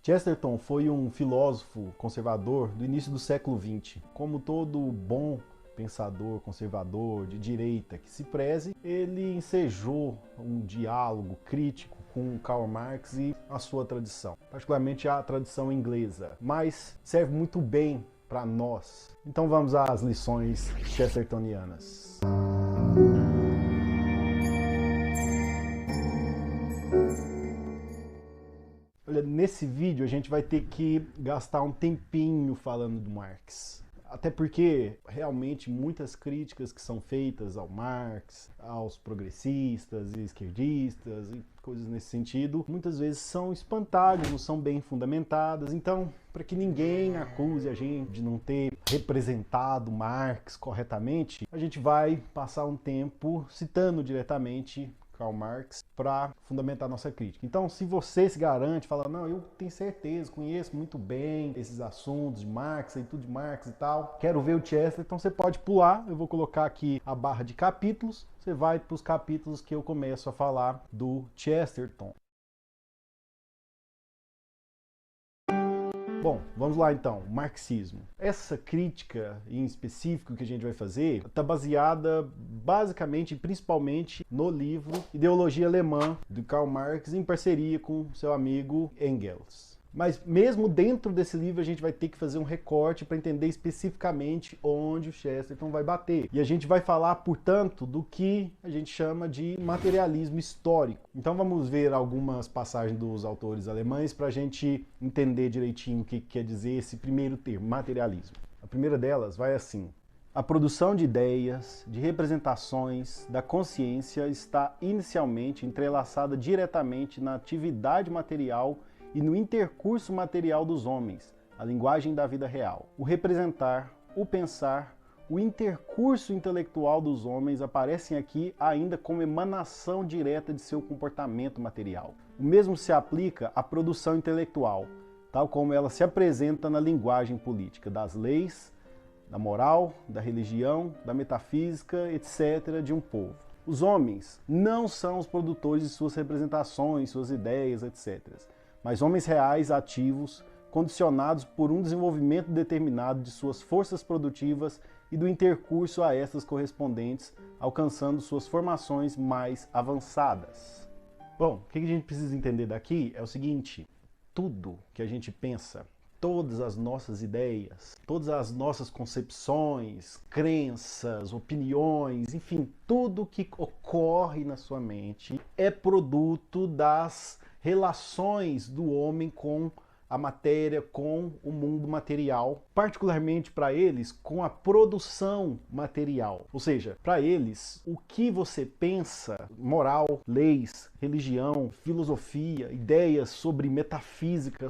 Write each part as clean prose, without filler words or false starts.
Chesterton foi um filósofo conservador do início do século XX. Como todo bom pensador conservador de direita que se preze, ele ensejou um diálogo crítico com Karl Marx e a sua tradição, particularmente a tradição inglesa, mas serve muito bem para nós. Então vamos às lições chestertonianas. Olha, nesse vídeo a gente vai ter que gastar um tempinho falando do Marx. Até porque, realmente, muitas críticas que são feitas ao Marx, aos progressistas e esquerdistas e coisas nesse sentido, muitas vezes são espantalhos, não são bem fundamentadas. Então, para que ninguém acuse a gente de não ter representado Marx corretamente, a gente vai passar um tempo citando diretamente Karl Marx para fundamentar nossa crítica. Então, se você se garante, fala, não, eu tenho certeza, conheço muito bem esses assuntos de Marx e tudo de Marx e tal, quero ver o Chesterton, então você pode pular, eu vou colocar aqui a barra de capítulos, você vai para os capítulos que eu começo a falar do Chesterton. Bom, vamos lá então, marxismo. Essa crítica em específico que a gente vai fazer está baseada basicamente e principalmente no livro Ideologia Alemã, de Karl Marx, em parceria com seu amigo Engels. Mas mesmo dentro desse livro a gente vai ter que fazer um recorte para entender especificamente onde o Chesterton vai bater. E a gente vai falar, portanto, do que a gente chama de materialismo histórico. Então vamos ver algumas passagens dos autores alemães para a gente entender direitinho o que quer dizer esse primeiro termo, materialismo. A primeira delas vai assim: a produção de ideias, de representações, da consciência está inicialmente entrelaçada diretamente na atividade material e no intercurso material dos homens, a linguagem da vida real. O representar, o pensar, o intercurso intelectual dos homens aparecem aqui ainda como emanação direta de seu comportamento material. O mesmo se aplica à produção intelectual, tal como ela se apresenta na linguagem política das leis, da moral, da religião, da metafísica, etc., de um povo. Os homens não são os produtores de suas representações, suas ideias, etc., mas homens reais, ativos, condicionados por um desenvolvimento determinado de suas forças produtivas e do intercurso a estas correspondentes, alcançando suas formações mais avançadas. Bom, o que a gente precisa entender daqui é o seguinte: tudo que a gente pensa, todas as nossas ideias, todas as nossas concepções, crenças, opiniões, enfim, tudo que ocorre na sua mente é produto das relações do homem com a matéria, com o mundo material, particularmente para eles, com a produção material. Ou seja, para eles, o que você pensa, moral, leis, religião, filosofia, ideias sobre metafísica,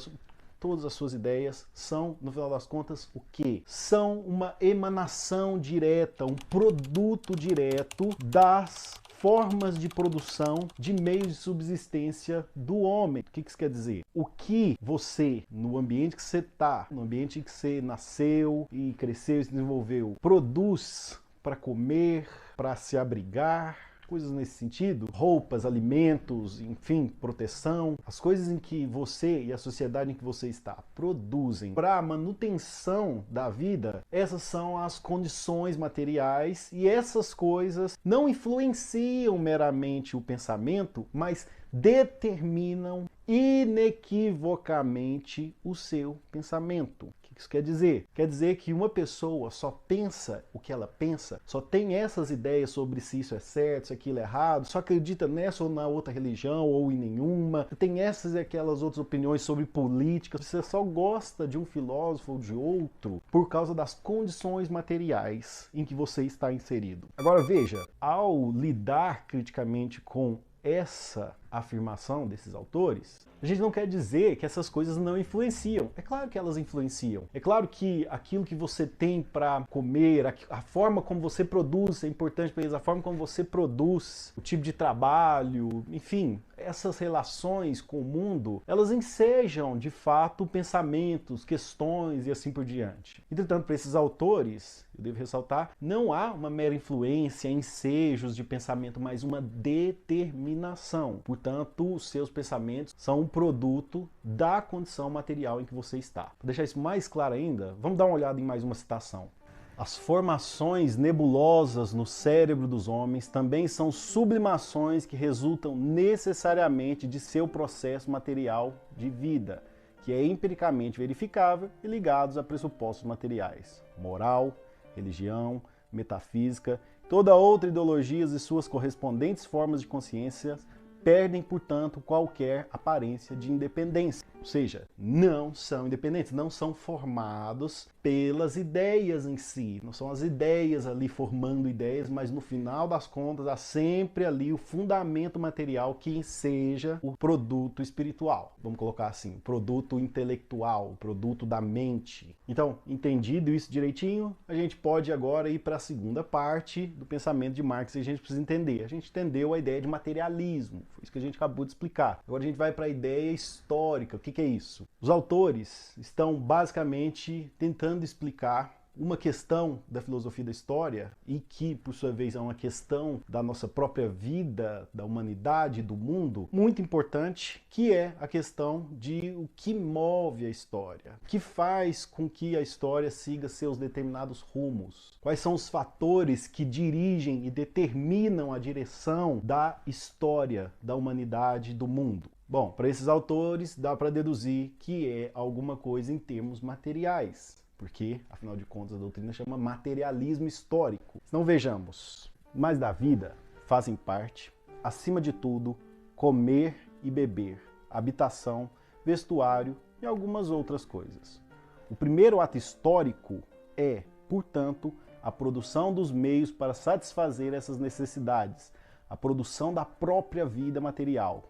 todas as suas ideias são, no final das contas, o quê? São uma emanação direta, um produto direto das formas de produção de meios de subsistência do homem. O que isso quer dizer? O que você, no ambiente que você está, no ambiente que você nasceu e cresceu e se desenvolveu, produz para comer, para se abrigar, coisas nesse sentido, roupas, alimentos, enfim, proteção, as coisas em que você e a sociedade em que você está produzem para a manutenção da vida, essas são as condições materiais, e essas coisas não influenciam meramente o pensamento, mas determinam inequivocamente o seu pensamento. O que isso quer dizer? Quer dizer que uma pessoa só pensa o que ela pensa, só tem essas ideias sobre se isso é certo, se aquilo é errado, só acredita nessa ou na outra religião ou em nenhuma, tem essas e aquelas outras opiniões sobre política, você só gosta de um filósofo ou de outro por causa das condições materiais em que você está inserido. Agora veja, ao lidar criticamente com essa afirmação desses autores, a gente não quer dizer que essas coisas não influenciam. É claro que elas influenciam. É claro que aquilo que você tem para comer, a forma como você produz é importante para eles, a forma como você produz, o tipo de trabalho, enfim, essas relações com o mundo, elas ensejam de fato pensamentos, questões e assim por diante. Entretanto, para esses autores, eu devo ressaltar, não há uma mera influência, ensejos de pensamento, mas uma determinação. Portanto, os seus pensamentos são um produto da condição material em que você está. Para deixar isso mais claro ainda, vamos dar uma olhada em mais uma citação. As formações nebulosas no cérebro dos homens também são sublimações que resultam necessariamente de seu processo material de vida, que é empiricamente verificável e ligados a pressupostos materiais, moral, religião, metafísica, toda outra ideologia e suas correspondentes formas de consciência perdem, portanto, qualquer aparência de independência. Ou seja, não são independentes, não são formados pelas ideias em si. Não são as ideias ali formando ideias, mas no final das contas há sempre ali o fundamento material que seja o produto espiritual. Vamos colocar assim, produto intelectual, produto da mente. Então, entendido isso direitinho, a gente pode agora ir para a segunda parte do pensamento de Marx e a gente precisa entender. A gente entendeu a ideia de materialismo, foi isso que a gente acabou de explicar. Agora a gente vai para a ideia histórica. O que é isso? Os autores estão basicamente tentando explicar uma questão da filosofia da história e que, por sua vez, é uma questão da nossa própria vida, da humanidade, do mundo, muito importante, que é a questão de o que move a história, o que faz com que a história siga seus determinados rumos, quais são os fatores que dirigem e determinam a direção da história, da humanidade, do mundo. Bom, para esses autores dá para deduzir que é alguma coisa em termos materiais, porque, afinal de contas, a doutrina chama materialismo histórico. Então vejamos, mas da vida fazem parte, acima de tudo, comer e beber, habitação, vestuário e algumas outras coisas. O primeiro ato histórico é, portanto, a produção dos meios para satisfazer essas necessidades, a produção da própria vida material.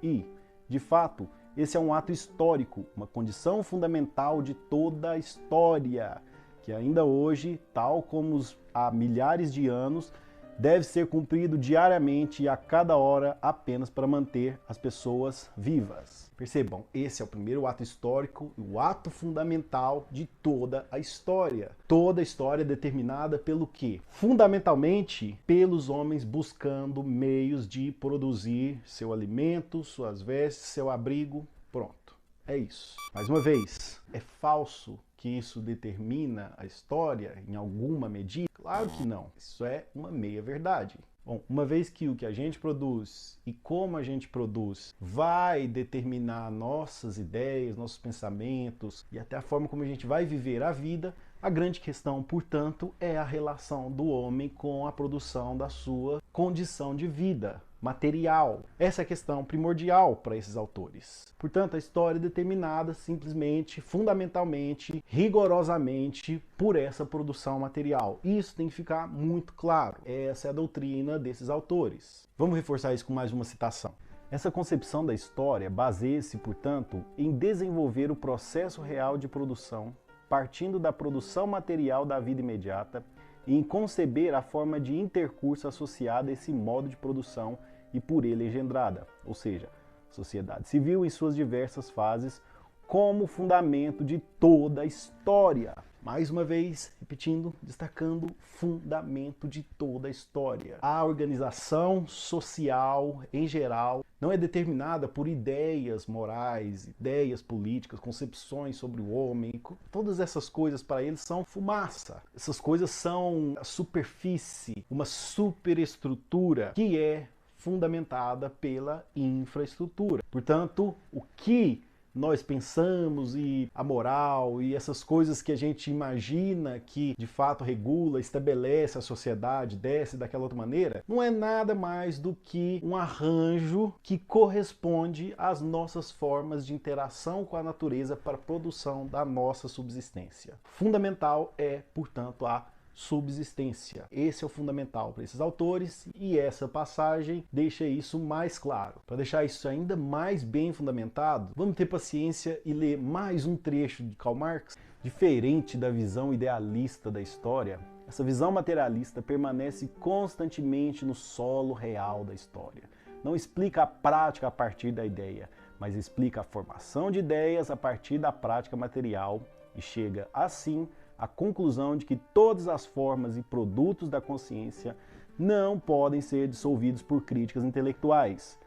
E, de fato, esse é um ato histórico, uma condição fundamental de toda a história, que ainda hoje, tal como há milhares de anos, deve ser cumprido diariamente e a cada hora apenas para manter as pessoas vivas. Percebam, esse é o primeiro ato histórico, o ato fundamental de toda a história. Toda a história é determinada pelo quê? Fundamentalmente pelos homens buscando meios de produzir seu alimento, suas vestes, seu abrigo. Pronto, é isso. Mais uma vez, é falso que isso determina a história em alguma medida? Claro que não. Isso é uma meia-verdade. Bom, uma vez que o que a gente produz e como a gente produz vai determinar nossas ideias, nossos pensamentos e até a forma como a gente vai viver a vida, a grande questão, portanto, é a relação do homem com a produção da sua condição de vida material. Essa é a questão primordial para esses autores. Portanto, a história é determinada simplesmente, fundamentalmente, rigorosamente por essa produção material. Isso tem que ficar muito claro. Essa é a doutrina desses autores. Vamos reforçar isso com mais uma citação. Essa concepção da história baseia-se, portanto, em desenvolver o processo real de produção, partindo da produção material da vida imediata, e em conceber a forma de intercurso associada a esse modo de produção e por ele engendrada, ou seja, sociedade civil em suas diversas fases, como fundamento de toda a história. Mais uma vez, repetindo, destacando, fundamento de toda a história. A organização social, em geral, não é determinada por ideias morais, ideias políticas, concepções sobre o homem. Todas essas coisas para eles são fumaça. Essas coisas são a superfície, uma superestrutura que é fundamentada pela infraestrutura. Portanto, o que nós pensamos e a moral e essas coisas que a gente imagina que de fato regula, estabelece a sociedade, desce daquela outra maneira, não é nada mais do que um arranjo que corresponde às nossas formas de interação com a natureza para a produção da nossa subsistência. Fundamental é, portanto, a subsistência. Esse é o fundamental para esses autores e essa passagem deixa isso mais claro. Para deixar isso ainda mais bem fundamentado, vamos ter paciência e ler mais um trecho de Karl Marx. Diferente da visão idealista da história, essa visão materialista permanece constantemente no solo real da história, não explica a prática a partir da ideia, mas explica a formação de ideias a partir da prática material e chega, assim, à conclusão de que todas as formas e produtos da consciência não podem ser dissolvidos por críticas intelectuais,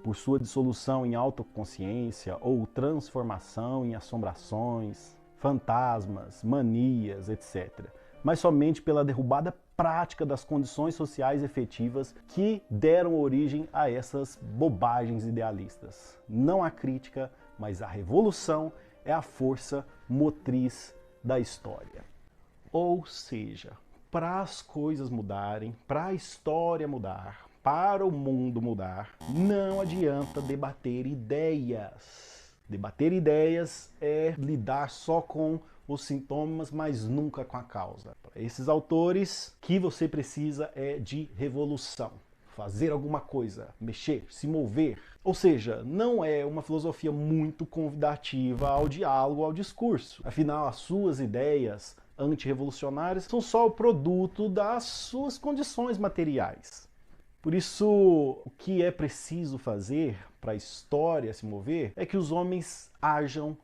por sua dissolução em autoconsciência ou transformação em assombrações, fantasmas, manias, etc., mas somente pela derrubada prática das condições sociais efetivas que deram origem a essas bobagens idealistas. Não a crítica, mas a revolução é a força motriz da história. Ou seja, para as coisas mudarem, para a história mudar, para o mundo mudar, não adianta debater ideias. Debater ideias é lidar só com os sintomas, mas nunca com a causa. Para esses autores, o que você precisa é de revolução. Fazer alguma coisa, mexer, se mover. Ou seja, não é uma filosofia muito convidativa ao diálogo, ao discurso. Afinal, as suas ideias antirrevolucionárias são só o produto das suas condições materiais. Por isso, o que é preciso fazer para a história se mover é que os homens hajam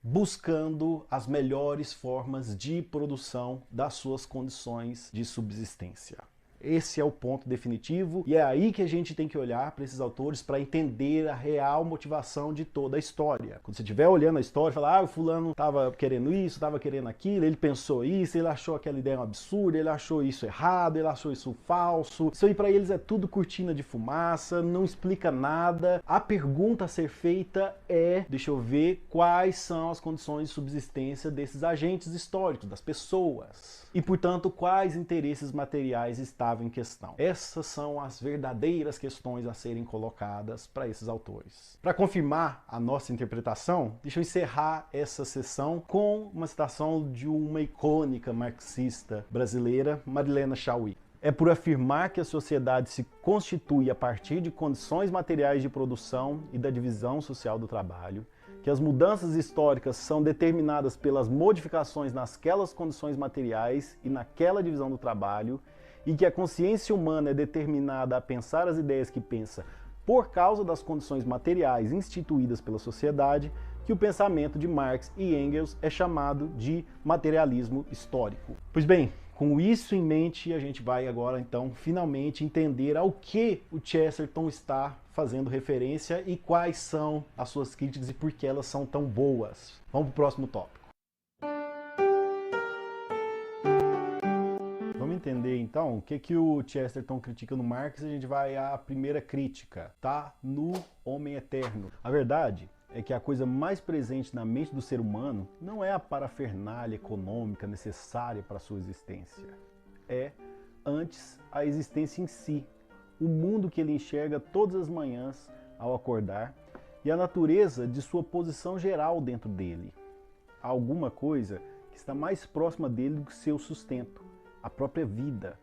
buscando as melhores formas de produção das suas condições de subsistência. Esse é o ponto definitivo e é aí que a gente tem que olhar para esses autores para entender a real motivação de toda a história. Quando você estiver olhando a história, falar, o fulano estava querendo isso, estava querendo aquilo, ele pensou isso, ele achou aquela ideia um absurda, ele achou isso errado, ele achou isso falso. Isso aí para eles é tudo cortina de fumaça, não explica nada. A pergunta a ser feita é, deixa eu ver, quais são as condições de subsistência desses agentes históricos, das pessoas. E, portanto, quais interesses materiais estavam em questão. Essas são as verdadeiras questões a serem colocadas para esses autores. Para confirmar a nossa interpretação, deixa eu encerrar essa sessão com uma citação de uma icônica marxista brasileira, Marilena Chaui. É por afirmar que a sociedade se constitui a partir de condições materiais de produção e da divisão social do trabalho, que as mudanças históricas são determinadas pelas modificações nasquelas condições materiais e naquela divisão do trabalho, e que a consciência humana é determinada a pensar as ideias que pensa por causa das condições materiais instituídas pela sociedade, que o pensamento de Marx e Engels é chamado de materialismo histórico. Pois bem, com isso em mente, a gente vai agora, então, finalmente entender ao que o Chesterton está fazendo referência e quais são as suas críticas e por que elas são tão boas. Vamos para o próximo tópico. Vamos entender, então, o que o Chesterton critica no Marx e a gente vai à primeira crítica, tá? No Homem Eterno. A verdade é que a coisa mais presente na mente do ser humano não é a parafernália econômica necessária para a sua existência. É, antes, a existência em si, o mundo que ele enxerga todas as manhãs ao acordar e a natureza de sua posição geral dentro dele. Há alguma coisa que está mais próxima dele do que seu sustento, a própria vida.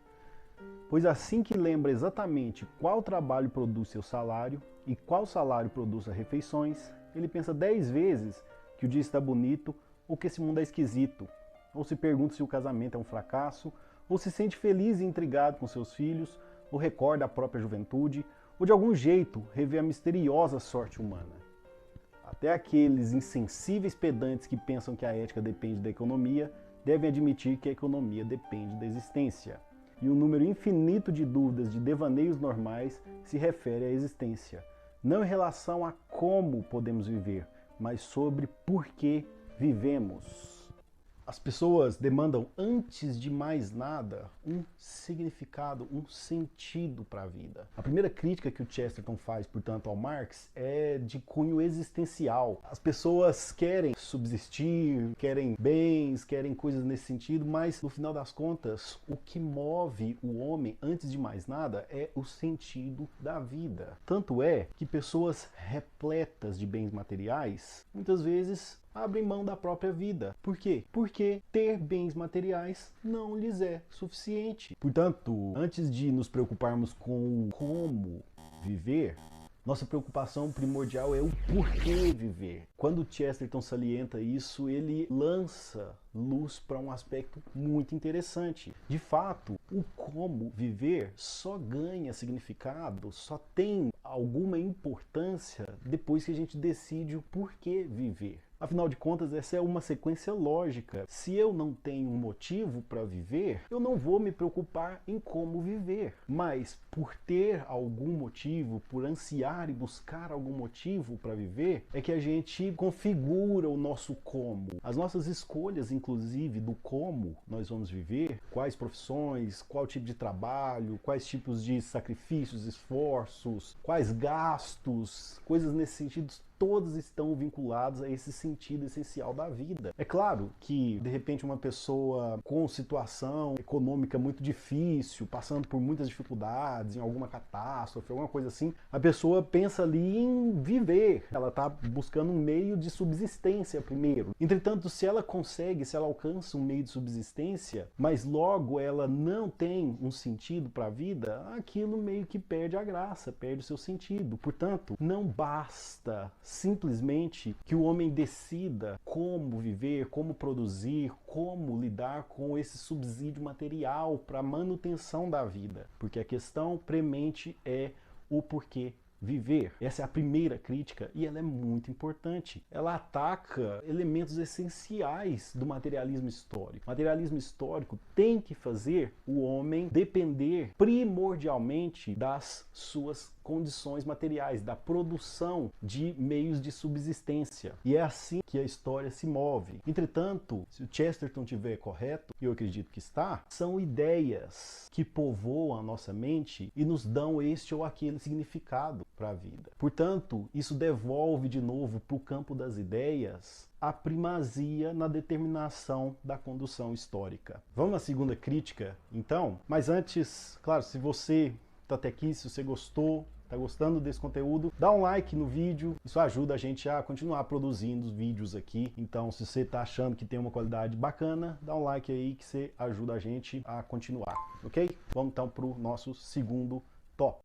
Pois assim que lembra exatamente qual trabalho produz seu salário e qual salário produz as refeições, ele pensa 10 vezes que o dia está bonito ou que esse mundo é esquisito, ou se pergunta se o casamento é um fracasso, ou se sente feliz e intrigado com seus filhos, ou recorda a própria juventude, ou de algum jeito revê a misteriosa sorte humana. Até aqueles insensíveis pedantes que pensam que a ética depende da economia devem admitir que a economia depende da existência. E um número infinito de dúvidas de devaneios normais se refere à existência. Não em relação a como podemos viver, mas sobre por que vivemos. As pessoas demandam, antes de mais nada, um significado, um sentido para a vida. A primeira crítica que o Chesterton faz, portanto, ao Marx é de cunho existencial. As pessoas querem subsistir, querem bens, querem coisas nesse sentido, mas, no final das contas, o que move o homem, antes de mais nada, é o sentido da vida. Tanto é que pessoas repletas de bens materiais, muitas vezes, abrem mão da própria vida. Por quê? Porque ter bens materiais não lhes é suficiente. Portanto, antes de nos preocuparmos com o como viver, nossa preocupação primordial é o porquê viver. Quando Chesterton salienta isso, ele lança luz para um aspecto muito interessante. De fato, o como viver só ganha significado, só tem alguma importância depois que a gente decide o porquê viver. Afinal de contas, essa é uma sequência lógica. Se eu não tenho um motivo para viver, eu não vou me preocupar em como viver. Mas por ter algum motivo, por ansiar e buscar algum motivo para viver, é que a gente configura o nosso como. As nossas escolhas, inclusive, do como nós vamos viver, quais profissões, qual tipo de trabalho, quais tipos de sacrifícios, esforços, quais gastos, coisas nesse sentido, todos estão vinculados a esse sentido essencial da vida. É claro que, de repente, uma pessoa com situação econômica muito difícil, passando por muitas dificuldades, em alguma catástrofe, alguma coisa assim, a pessoa pensa ali em viver. Ela está buscando um meio de subsistência primeiro. Entretanto, se ela consegue, se ela alcança um meio de subsistência, mas logo ela não tem um sentido para a vida, aquilo meio que perde a graça, perde o seu sentido. Portanto, não basta simplesmente que o homem decida como viver, como produzir, como lidar com esse subsídio material para a manutenção da vida. Porque a questão premente é o porquê viver. Essa é a primeira crítica e ela é muito importante. Ela ataca elementos essenciais do materialismo histórico. O materialismo histórico tem que fazer o homem depender primordialmente das suas condições materiais, da produção de meios de subsistência. E é assim que a história se move. Entretanto, se o Chesterton estiver correto, e eu acredito que está, são ideias que povoam a nossa mente e nos dão este ou aquele significado para a vida. Portanto, isso devolve de novo para o campo das ideias a primazia na determinação da condução histórica. Vamos à segunda crítica, então? Mas antes, claro, se você está até aqui, se você gostou, está gostando desse conteúdo, dá um like no vídeo, isso ajuda a gente a continuar produzindo os vídeos aqui. Então, se você está achando que tem uma qualidade bacana, dá um like aí que você ajuda a gente a continuar, ok? Vamos então para o nosso segundo tópico.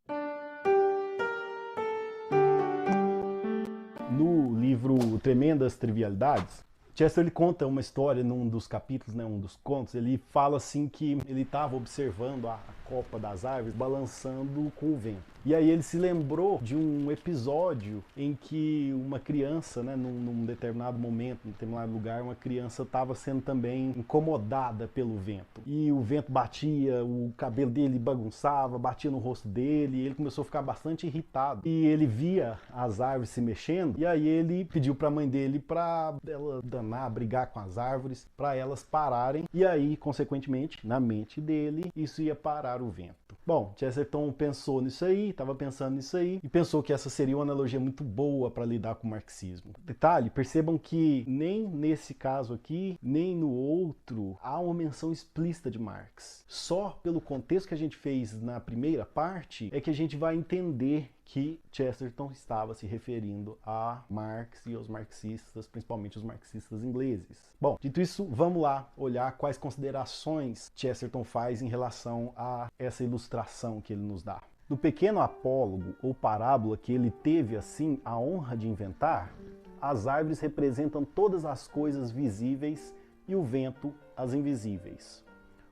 No livro Tremendas Trivialidades, Chester ele conta uma história num dos capítulos, né, um dos contos. Ele fala assim que ele estava observando a copa das árvores balançando com o vento. E aí ele se lembrou de um episódio em que uma criança, né, num determinado momento, num determinado lugar, uma criança estava sendo também incomodada pelo vento. E o vento batia, o cabelo dele bagunçava, batia no rosto dele, e ele começou a ficar bastante irritado. E ele via as árvores se mexendo, e aí ele pediu para a mãe dele para ela danar, brigar com as árvores, para elas pararem. E aí, consequentemente, na mente dele, isso ia parar o vento. Bom, Chesterton pensou nisso aí, estava pensando nisso aí, e pensou que essa seria uma analogia muito boa para lidar com o marxismo. Detalhe, percebam que nem nesse caso aqui, nem no outro, há uma menção explícita de Marx. Só pelo contexto que a gente fez na primeira parte, é que a gente vai entender que Chesterton estava se referindo a Marx e aos marxistas, principalmente os marxistas ingleses. Bom, dito isso, vamos lá olhar quais considerações Chesterton faz em relação a essa ilustração que ele nos dá. No pequeno apólogo ou parábola que ele teve assim a honra de inventar, as árvores representam todas as coisas visíveis e o vento as invisíveis.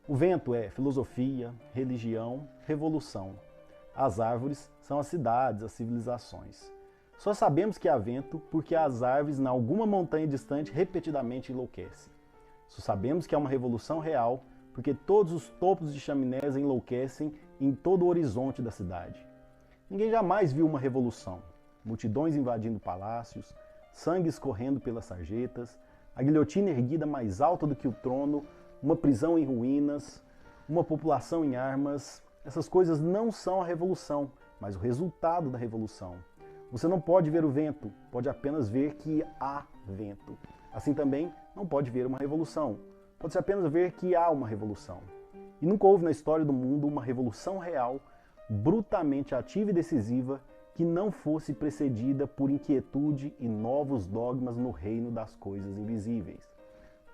O vento é filosofia, religião, revolução. As árvores são as cidades, as civilizações. Só sabemos que há vento porque as árvores, em alguma montanha distante, repetidamente enlouquecem. Só sabemos que há uma revolução real porque todos os topos de chaminés enlouquecem em todo o horizonte da cidade. Ninguém jamais viu uma revolução. Multidões invadindo palácios, sangue escorrendo pelas sarjetas, a guilhotina erguida mais alta do que o trono, uma prisão em ruínas, uma população em armas. Essas coisas não são a revolução, mas o resultado da revolução. Você não pode ver o vento, pode apenas ver que há vento. Assim também, não pode ver uma revolução, pode-se apenas ver que há uma revolução. E nunca houve na história do mundo uma revolução real, brutalmente ativa e decisiva, que não fosse precedida por inquietude e novos dogmas no reino das coisas invisíveis.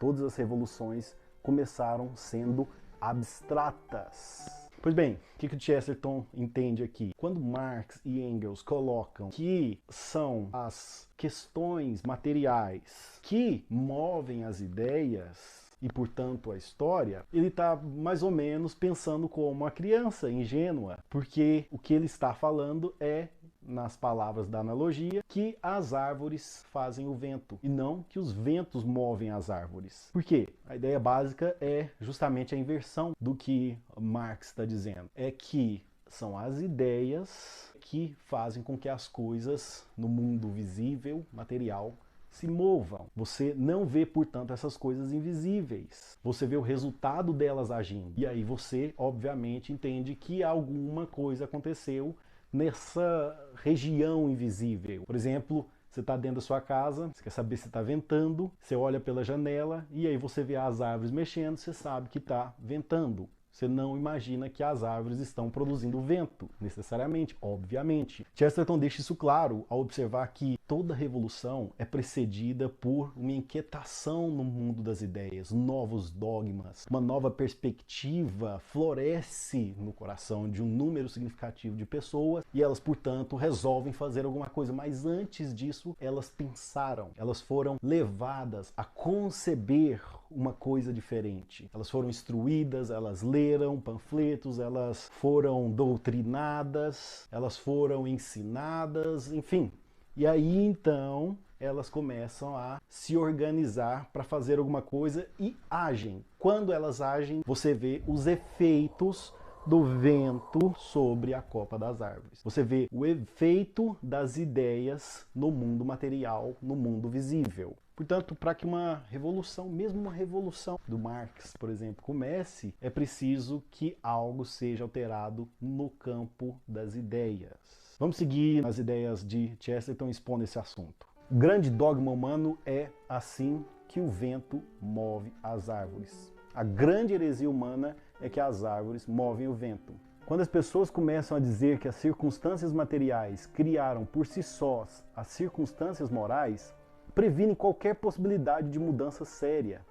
Todas as revoluções começaram sendo abstratas. Pois bem, o que o Chesterton entende aqui? Quando Marx e Engels colocam que são as questões materiais que movem as ideias e, portanto, a história, ele está mais ou menos pensando como uma criança ingênua, porque o que ele está falando é nas palavras da analogia, que as árvores fazem o vento e não que os ventos movem as árvores. Por quê? A ideia básica é justamente a inversão do que Marx está dizendo. É que são as ideias que fazem com que as coisas no mundo visível, material, se movam. Você não vê, portanto, essas coisas invisíveis. Você vê o resultado delas agindo. E aí você, obviamente, entende que alguma coisa aconteceu nessa região invisível. Por exemplo, você está dentro da sua casa, você quer saber se está ventando, você olha pela janela e aí você vê as árvores mexendo, você sabe que está ventando. Você não imagina que as árvores estão produzindo vento, necessariamente, obviamente. Chesterton deixa isso claro ao observar que toda revolução é precedida por uma inquietação no mundo das ideias, novos dogmas, uma nova perspectiva floresce no coração de um número significativo de pessoas e elas, portanto, resolvem fazer alguma coisa. Mas antes disso, elas pensaram, elas foram levadas a conceber uma coisa diferente. Elas foram instruídas, elas leram panfletos, elas foram doutrinadas, elas foram ensinadas, enfim. E aí então elas começam a se organizar para fazer alguma coisa e agem. Quando elas agem, você vê os efeitos do vento sobre a copa das árvores. Você vê o efeito das ideias no mundo material, no mundo visível. Portanto, para que uma revolução, mesmo uma revolução do Marx, por exemplo, comece, é preciso que algo seja alterado no campo das ideias. Vamos seguir as ideias de Chesterton expondo esse assunto. O grande dogma humano é assim que o vento move as árvores. A grande heresia humana é que as árvores movem o vento. Quando as pessoas começam a dizer que as circunstâncias materiais criaram por si sós as circunstâncias morais, previnem qualquer possibilidade de mudança séria.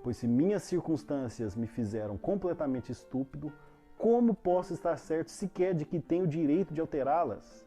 Pois se minhas circunstâncias me fizeram completamente estúpido, como posso estar certo sequer de que tenho o direito de alterá-las?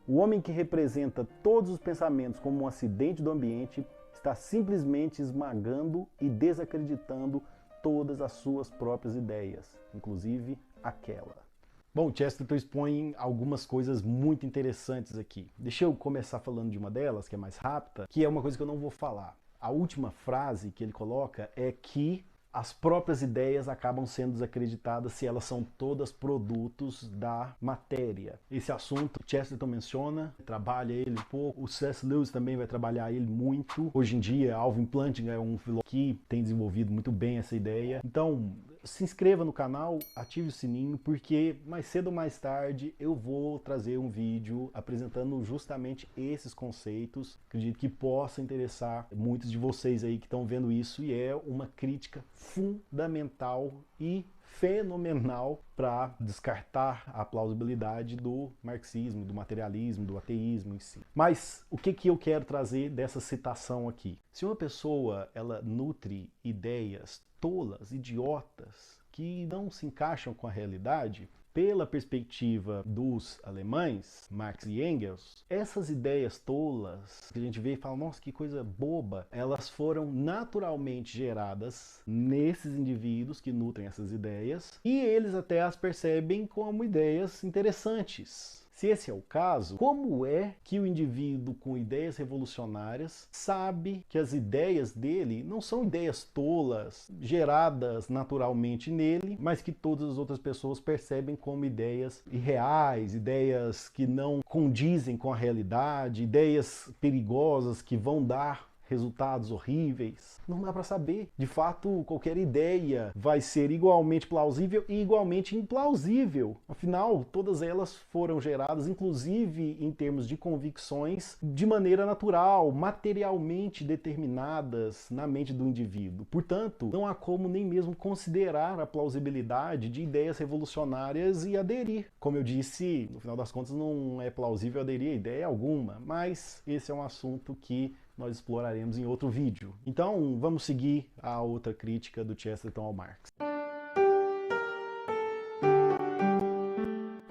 O homem que representa todos os pensamentos como um acidente do ambiente está simplesmente esmagando e desacreditando todas as suas próprias ideias, inclusive aquela. Bom, Chesterton expõe algumas coisas muito interessantes aqui. Deixa eu começar falando de uma delas, que é mais rápida, que é uma coisa que eu não vou falar. A última frase que ele coloca é que as próprias ideias acabam sendo desacreditadas se elas são todas produtos da matéria. Esse assunto Chesterton menciona, trabalha ele um pouco, o C.S. Lewis também vai trabalhar ele muito. Hoje em dia, Alvin Plantinga é um filósofo que tem desenvolvido muito bem essa ideia. Então, se inscreva no canal, ative o sininho, porque mais cedo ou mais tarde eu vou trazer um vídeo apresentando justamente esses conceitos. Acredito que possa interessar muitos de vocês aí que estão vendo isso, e é uma crítica fundamental e fenomenal para descartar a plausibilidade do marxismo, do materialismo, do ateísmo em si. Mas o que eu quero trazer dessa citação aqui? Se uma pessoa ela nutre ideias tolas, idiotas, que não se encaixam com a realidade, pela perspectiva dos alemães, Marx e Engels, essas ideias tolas que a gente vê e fala, nossa, que coisa boba, elas foram naturalmente geradas nesses indivíduos que nutrem essas ideias e eles até as percebem como ideias interessantes. Se esse é o caso, como é que o indivíduo com ideias revolucionárias sabe que as ideias dele não são ideias tolas, geradas naturalmente nele, mas que todas as outras pessoas percebem como ideias irreais, ideias que não condizem com a realidade, ideias perigosas que vão dar resultados horríveis? Não dá para saber. De fato, qualquer ideia vai ser igualmente plausível e igualmente implausível. Afinal, todas elas foram geradas, inclusive em termos de convicções, de maneira natural, materialmente determinadas na mente do indivíduo. Portanto, não há como nem mesmo considerar a plausibilidade de ideias revolucionárias e aderir. Como eu disse, no final das contas não é plausível aderir a ideia alguma, mas esse é um assunto que nós exploraremos em outro vídeo. Então, vamos seguir a outra crítica do Chesterton ao Marx.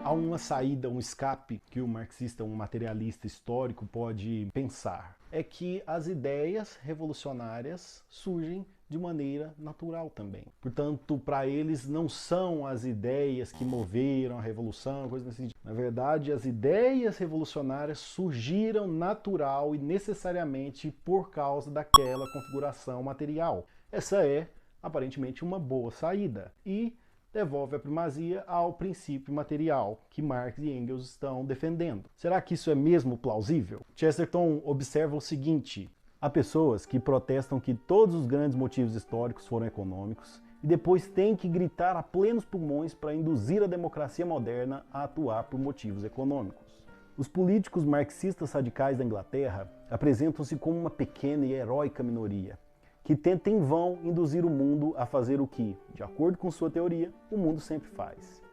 há uma saída, um escape que o marxista, um materialista histórico pode pensar. É que as ideias revolucionárias surgem de maneira natural também. Portanto, para eles não são as ideias que moveram a revolução, coisa desse tipo. Na verdade, as ideias revolucionárias surgiram natural e necessariamente por causa daquela configuração material. Essa é, aparentemente, uma boa saída. E devolve a primazia ao princípio material que Marx e Engels estão defendendo. Será que isso é mesmo plausível? Chesterton observa o seguinte: há pessoas que protestam que todos os grandes motivos históricos foram econômicos e depois têm que gritar a plenos pulmões para induzir a democracia moderna a atuar por motivos econômicos. Os políticos marxistas radicais da Inglaterra apresentam-se como uma pequena e heróica minoria, que tenta em vão induzir o mundo a fazer o que, de acordo com sua teoria, o mundo sempre faz.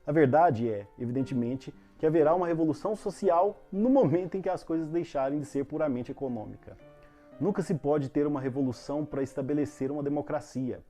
A verdade é, evidentemente, que haverá uma revolução social no momento em que as coisas deixarem de ser puramente econômica. Nunca se pode ter uma revolução para estabelecer uma democracia.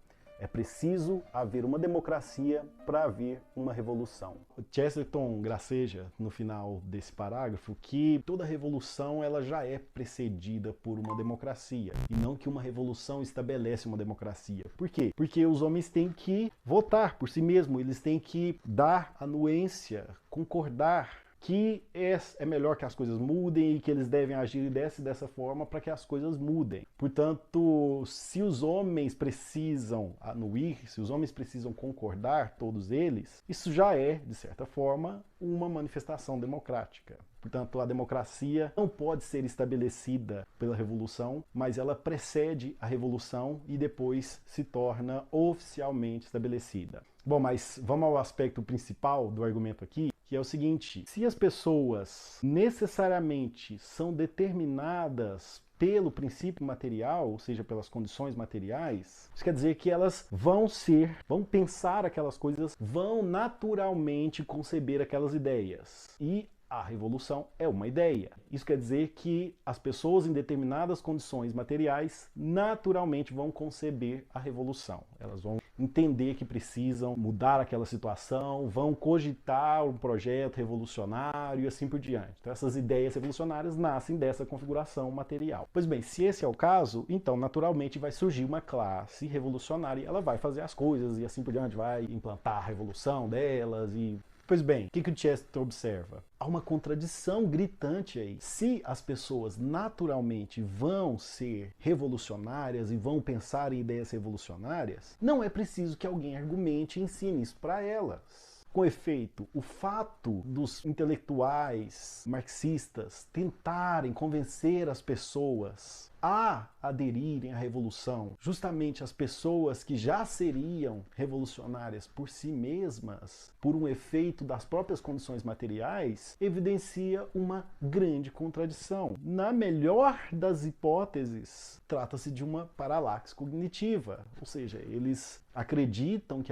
É preciso haver uma democracia para haver uma revolução. O Chesterton graceja no final desse parágrafo que toda revolução ela já é precedida por uma democracia e não que uma revolução estabelece uma democracia. Por quê? Porque os homens têm que votar por si mesmos, eles têm que dar anuência, concordar que é melhor que as coisas mudem e que eles devem agir dessa forma para que as coisas mudem. Portanto, se os homens precisam anuir, se os homens precisam concordar, todos eles, isso já é, de certa forma, uma manifestação democrática. Portanto, a democracia não pode ser estabelecida pela revolução, mas ela precede a revolução e depois se torna oficialmente estabelecida. Bom, mas vamos ao aspecto principal do argumento aqui, que é o seguinte: se as pessoas necessariamente são determinadas pelo princípio material, ou seja, pelas condições materiais, isso quer dizer que elas vão pensar aquelas coisas, vão naturalmente conceber aquelas ideias. E a revolução é uma ideia. Isso quer dizer que as pessoas em determinadas condições materiais naturalmente vão conceber a revolução. Elas vão entender que precisam mudar aquela situação, vão cogitar um projeto revolucionário e assim por diante. Então essas ideias revolucionárias nascem dessa configuração material. Pois bem, se esse é o caso, então naturalmente vai surgir uma classe revolucionária e ela vai fazer as coisas e assim por diante, vai implantar a revolução delas e... Pois bem, o que o Chesterton observa? Há uma contradição gritante aí. Se as pessoas naturalmente vão ser revolucionárias e vão pensar em ideias revolucionárias, não é preciso que alguém argumente e ensine isso para elas. Com efeito, o fato dos intelectuais marxistas tentarem convencer as pessoas a aderirem à revolução, justamente as pessoas que já seriam revolucionárias por si mesmas, por um efeito das próprias condições materiais, evidencia uma grande contradição. Na melhor das hipóteses, trata-se de uma paralaxe cognitiva, ou seja, eles acreditam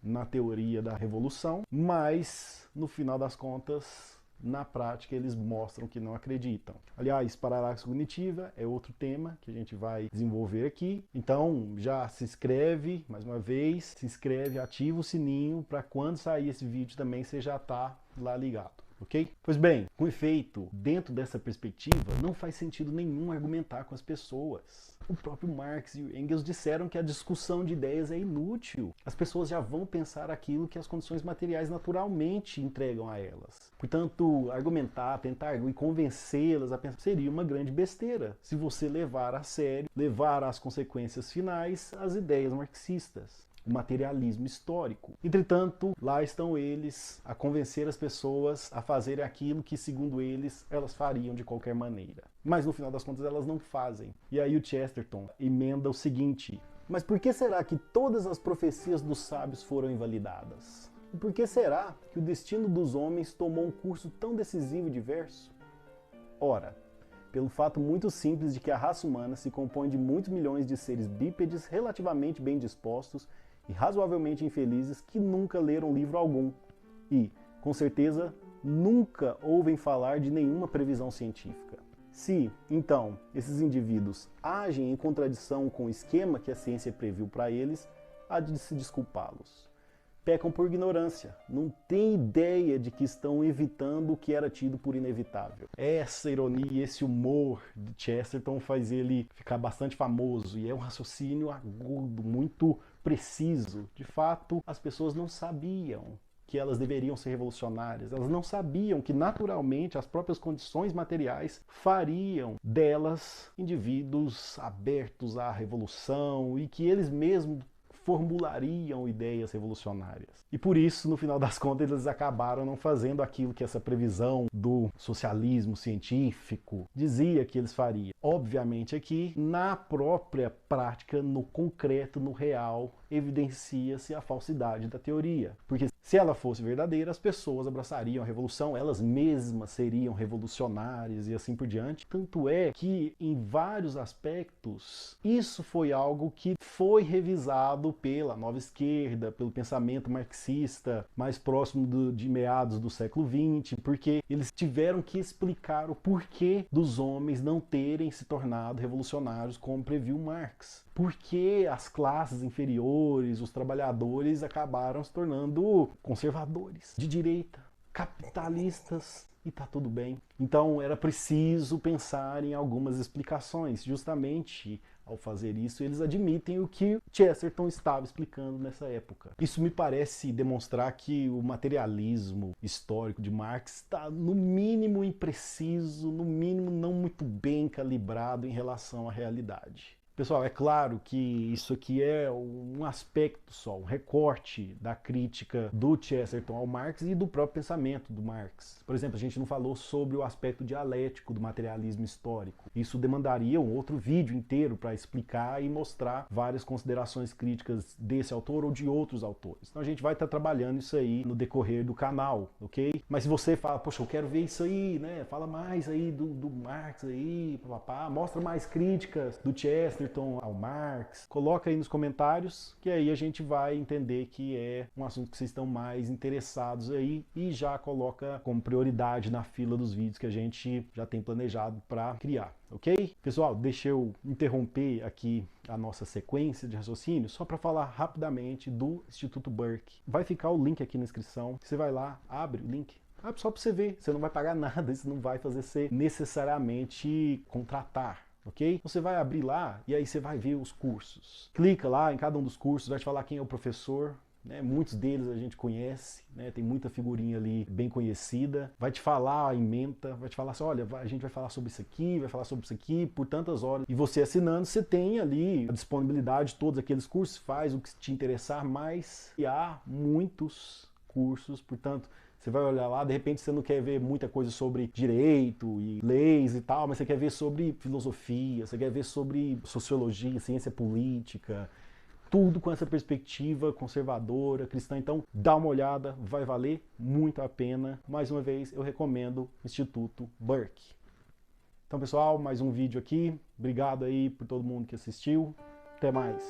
na teoria da revolução, mas no final das contas, na prática, eles mostram que não acreditam. Aliás, paralaxe cognitiva é outro tema que a gente vai desenvolver aqui. Então, já se inscreve, mais uma vez, ativa o sininho para quando sair esse vídeo também você já está lá ligado. Ok? Pois bem, com efeito, dentro dessa perspectiva, não faz sentido nenhum argumentar com as pessoas. O próprio Marx e o Engels disseram que a discussão de ideias é inútil. As pessoas já vão pensar aquilo que as condições materiais naturalmente entregam a elas. Portanto, argumentar, tentar e convencê-las a pensar seria uma grande besteira se você levar a sério, levar às consequências finais as ideias marxistas. O materialismo histórico. Entretanto, lá estão eles a convencer as pessoas a fazerem aquilo que, segundo eles, elas fariam de qualquer maneira. Mas no final das contas elas não fazem. E aí o Chesterton emenda o seguinte: mas por que será que todas as profecias dos sábios foram invalidadas? E por que será que o destino dos homens tomou um curso tão decisivo e diverso? Ora, pelo fato muito simples de que a raça humana se compõe de muitos milhões de seres bípedes relativamente bem dispostos e razoavelmente infelizes que nunca leram livro algum e, com certeza, nunca ouvem falar de nenhuma previsão científica. Se, então, esses indivíduos agem em contradição com o esquema que a ciência previu para eles, há de se desculpá-los. pecam por ignorância, não têm ideia de que estão evitando o que era tido por inevitável. Essa ironia, esse humor de Chesterton faz ele ficar bastante famoso, e é um raciocínio agudo, muito preciso. De fato, as pessoas não sabiam que elas deveriam ser revolucionárias. Elas não sabiam que, naturalmente, as próprias condições materiais fariam delas indivíduos abertos à revolução e que eles mesmos formulariam ideias revolucionárias. E por isso, no final das contas, eles acabaram não fazendo aquilo que essa previsão do socialismo científico dizia que eles fariam. Obviamente aqui, na própria prática, no concreto, no real, evidencia-se a falsidade da teoria. Porque se ela fosse verdadeira, as pessoas abraçariam a revolução, elas mesmas seriam revolucionárias e assim por diante. Tanto é que, em vários aspectos, isso foi algo que foi revisado pela nova esquerda, pelo pensamento marxista mais próximo de meados do século XX, porque eles tiveram que explicar o porquê dos homens não terem se tornado revolucionários como previu Marx. Porque as classes inferiores, os trabalhadores, acabaram se tornando conservadores, de direita, capitalistas, e tá tudo bem. Então era preciso pensar em algumas explicações. Justamente ao fazer isso, eles admitem o que Chesterton estava explicando nessa época. Isso me parece demonstrar que o materialismo histórico de Marx está, no mínimo, impreciso, no mínimo, não muito bem calibrado em relação à realidade. Pessoal, é claro que isso aqui é um aspecto só, um recorte da crítica do Chesterton ao Marx e do próprio pensamento do Marx. Por exemplo, a gente não falou sobre o aspecto dialético do materialismo histórico. Isso demandaria um outro vídeo inteiro para explicar e mostrar várias considerações críticas desse autor ou de outros autores. Então a gente vai estar trabalhando isso aí no decorrer do canal, ok? Mas se você fala, poxa, eu quero ver isso aí, né? Fala mais aí do Marx aí, papapá, mostra mais críticas do Chesterton ao Marx, coloca aí nos comentários, que aí a gente vai entender que é um assunto que vocês estão mais interessados aí e já coloca como prioridade na fila dos vídeos que a gente já tem planejado para criar, ok? Pessoal, deixa eu interromper aqui a nossa sequência de raciocínio só para falar rapidamente do Instituto Burke. Vai ficar o link aqui na descrição, você vai lá, abre o link, só para você ver, você não vai pagar nada, isso não vai fazer você necessariamente contratar. Ok? Você vai abrir lá e aí você vai ver os cursos. Clica lá em cada um dos cursos, vai te falar quem é o professor, né? Muitos deles a gente conhece, né? Tem muita figurinha ali bem conhecida. Vai te falar a ementa, vai te falar assim, olha, a gente vai falar sobre isso aqui, vai falar sobre isso aqui por tantas horas. E você assinando, você tem ali a disponibilidade de todos aqueles cursos, faz o que te interessar mais. E há muitos cursos, portanto, você vai olhar lá, de repente você não quer ver muita coisa sobre direito e leis e tal, mas você quer ver sobre filosofia, você quer ver sobre sociologia, ciência política, tudo com essa perspectiva conservadora, cristã. Então dá uma olhada, vai valer muito a pena. Mais uma vez, eu recomendo o Instituto Burke. Então pessoal, mais um vídeo aqui. Obrigado aí por todo mundo que assistiu. Até mais.